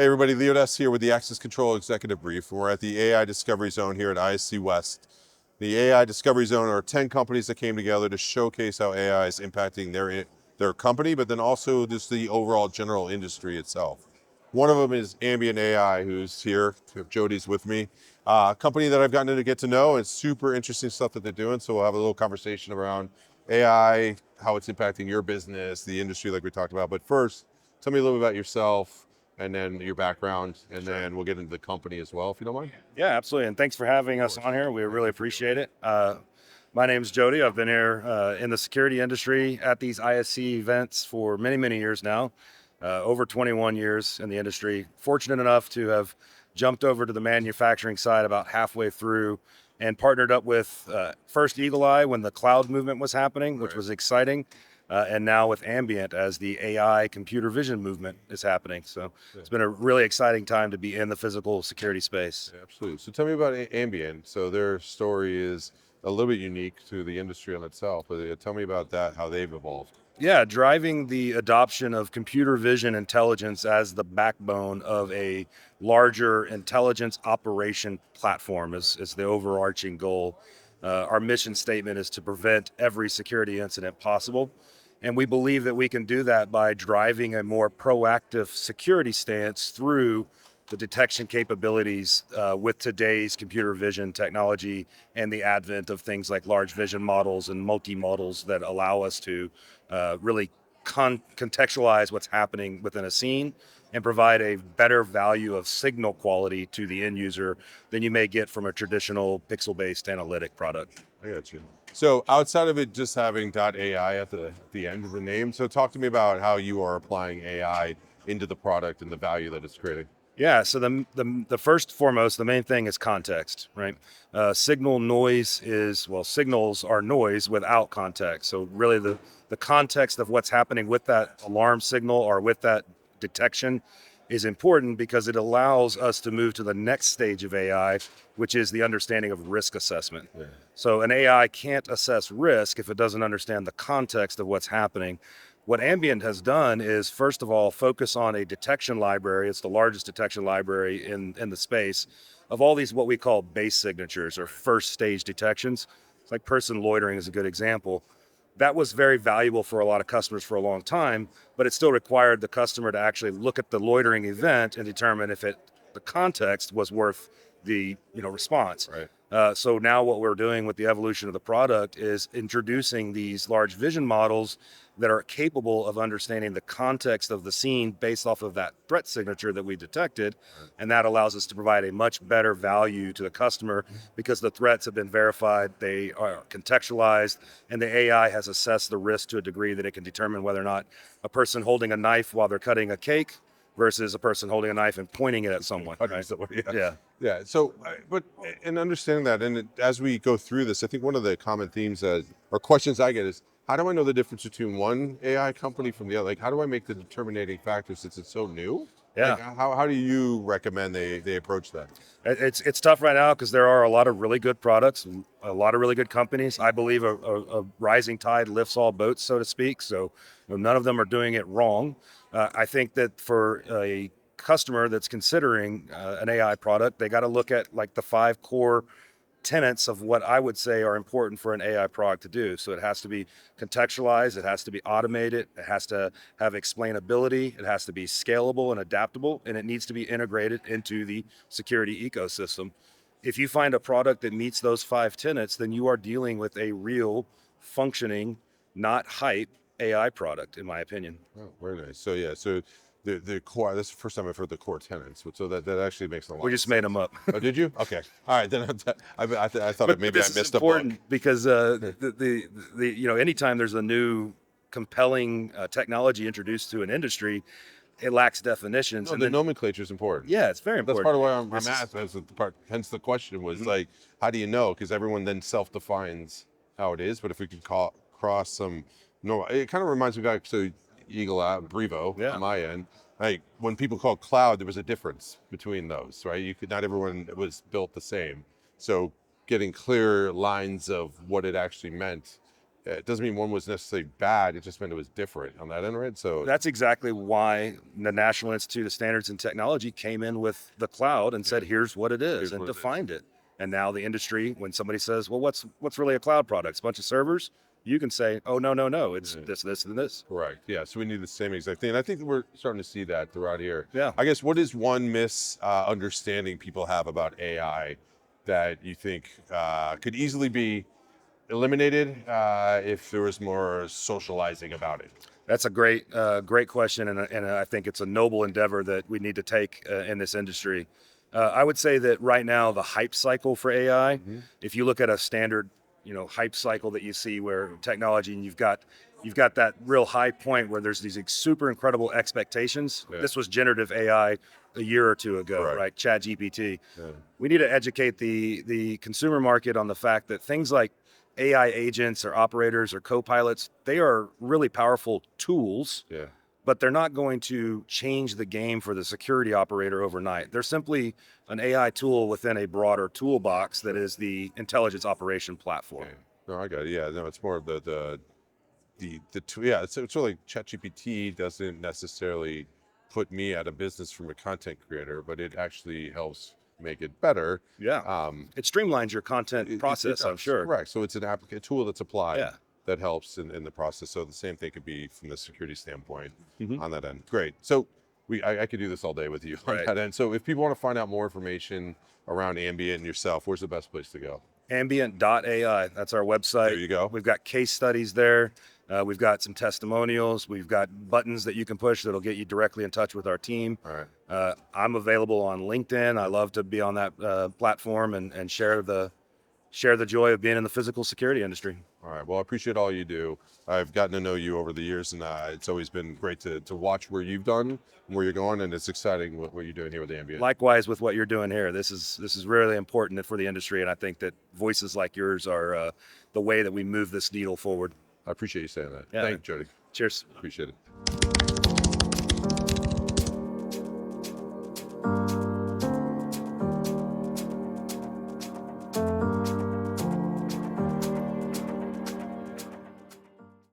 Hey everybody, Leo S here with the Access Control Executive Brief. We're at the AI Discovery Zone here at ISC West. The AI Discovery Zone are 10 companies that came together to showcase how AI is impacting their company, but then also just the overall general industry itself. One of them is Ambient.AI, who's here. Jody's with me. A company that I've gotten to get to know. It's super interesting stuff that they're doing. So we'll have a little conversation around AI, how it's impacting your business, the industry like we talked about. But first, tell me a little bit about yourself and then your background, and then we'll get into the company as well, if you don't mind. Yeah, absolutely. And thanks for having us on here. We really appreciate it. My name's Jody. I've been here in the security industry at these ISC events for many, many years now, over 21 years in the industry. Fortunate enough to have jumped over to the manufacturing side about halfway through and partnered up with first Eagle Eye when the cloud movement was happening, which was exciting. And now with Ambient as the AI computer vision movement is happening. So it's been a really exciting time to be in the physical security space. Absolutely. So tell me about Ambient. So their story is a little bit unique to the industry in itself, but tell me about that, how they've evolved. Yeah, driving the adoption of computer vision intelligence as the backbone of a larger intelligence operation platform is the overarching goal. Our mission statement is to prevent every security incident possible. And we believe that we can do that by driving a more proactive security stance through the detection capabilities with today's computer vision technology and the advent of things like large vision models and multi-modals that allow us to really contextualize what's happening within a scene and provide a better value of signal quality to the end user than you may get from a traditional pixel-based analytic product. I got you. So outside of it just having .ai at the end of the name, so talk to me about how you are applying AI into the product and the value that it's creating. Yeah, so the first foremost, the main thing is context, right? Signal noise is, well, signals are noise without context. So really the context of what's happening with that alarm signal or with that detection is important because it allows us to move to the next stage of AI, which is the understanding of risk assessment. Yeah. So an AI can't assess risk if it doesn't understand the context of what's happening. What Ambient has done is, first of all, focus on a detection library. It's the largest detection library in the space of all these what we call base signatures or first stage detections. It's like person loitering is a good example. That was very valuable for a lot of customers for a long time, but it still required the customer to actually look at the loitering event and determine if the context was worth the response. Right. So now what we're doing with the evolution of the product is introducing these large vision models that are capable of understanding the context of the scene based off of that threat signature that we detected. And that allows us to provide a much better value to the customer because the threats have been verified, they are contextualized, and the AI has assessed the risk to a degree that it can determine whether or not a person holding a knife while they're cutting a cake versus a person holding a knife and pointing it at someone. Right? Yeah. Yeah. So, but in understanding that, and as we go through this, I think one of the common themes or questions I get is, how do I know the difference between one AI company from the other? Like, how do I make the determining factor since it's so new? Yeah. Like, how do you recommend they approach that? It's tough right now because there are a lot of really good products, a lot of really good companies. I believe a rising tide lifts all boats, so to speak. So none of them are doing it wrong. I think that for a customer that's considering an AI product, they got to look at like the 5 core tenets of what I would say are important for an AI product to do. So it has to be contextualized, it has to be automated, it has to have explainability, it has to be scalable and adaptable, and it needs to be integrated into the security ecosystem. If you find a product that meets those 5 tenets, then you are dealing with a real functioning, not hype AI product, in my opinion. Oh, very nice. So yeah, so the core. This is the first time I've heard the core tenants, so that actually makes a lot. We just made them up. Oh, did you? Okay. All right. Then I thought But maybe I this missed is a book. important because the anytime there's a new compelling technology introduced to an industry, it lacks definitions. No, the nomenclature is important. Yeah, it's very important. That's part of why I'm asked. That's the part. Hence the question was like, how do you know? Because everyone then self-defines how it is. But if we could cross some, no, it kind of reminds me back to Eagle Eye, Brevo on my end. Like when people call cloud, there was a difference between those, right? Not everyone was built the same. So getting clear lines of what it actually meant It doesn't mean one was necessarily bad. It just meant it was different on that end, right? So That's exactly why the National Institute of Standards and Technology came in with the cloud and said, here's what it is, Here's and what it is. defined it. And now the industry, when somebody says, well, what's really a cloud product? It's a bunch of servers. You can say, oh, no, it's this, and this. correct. Yeah. So we need the same exact thing. And I think that we're starting to see that throughout here. Yeah. I guess what is one misunderstanding people have about AI that you think could easily be eliminated if there was more socializing about it? That's a great question, and I think it's a noble endeavor that we need to take in this industry. I would say that right now the hype cycle for AI, if you look at a standard, hype cycle that you see where technology, and you've got that real high point where there's these super incredible expectations. Yeah. This was generative AI a year or two ago, Correct. right? Chat GPT. Yeah. We need to educate the consumer market on the fact that things like AI agents or operators or co-pilots, they are really powerful tools, Yeah. but they're not going to change the game for the security operator overnight. They're simply an AI tool within a broader toolbox that is the intelligence operation platform. Okay. No, I got it. Yeah. No, it's more of the yeah. It's sort of like ChatGPT doesn't necessarily put me out of business from a content creator, but it actually helps make it better. Yeah. It streamlines your content process, I'm does. sure. Correct. So it's a tool that's applied Yeah. that helps in the process. So the same thing could be from the security standpoint Mhm. on that end. Great. So I could do this all day with you on Right. that end. So if people want to find out more information around Ambient and yourself, where's the best place to go? Ambient.AI. That's our website. There you go. We've got case studies there. We've got some testimonials. We've got buttons that you can push that'll get you directly in touch with our team. All right. I'm available on LinkedIn. I love to be on that platform and share the joy of being in the physical security industry. All right. Well, I appreciate all you do. I've gotten to know you over the years, and it's always been great to watch where you've done and where you're going, and it's exciting what you're doing here with Ambient. Likewise with what you're doing here. This is really important for the industry, and I think that voices like yours are the way that we move this needle forward. I appreciate you saying that. Yeah. Thank you, Jody. Cheers. Appreciate it.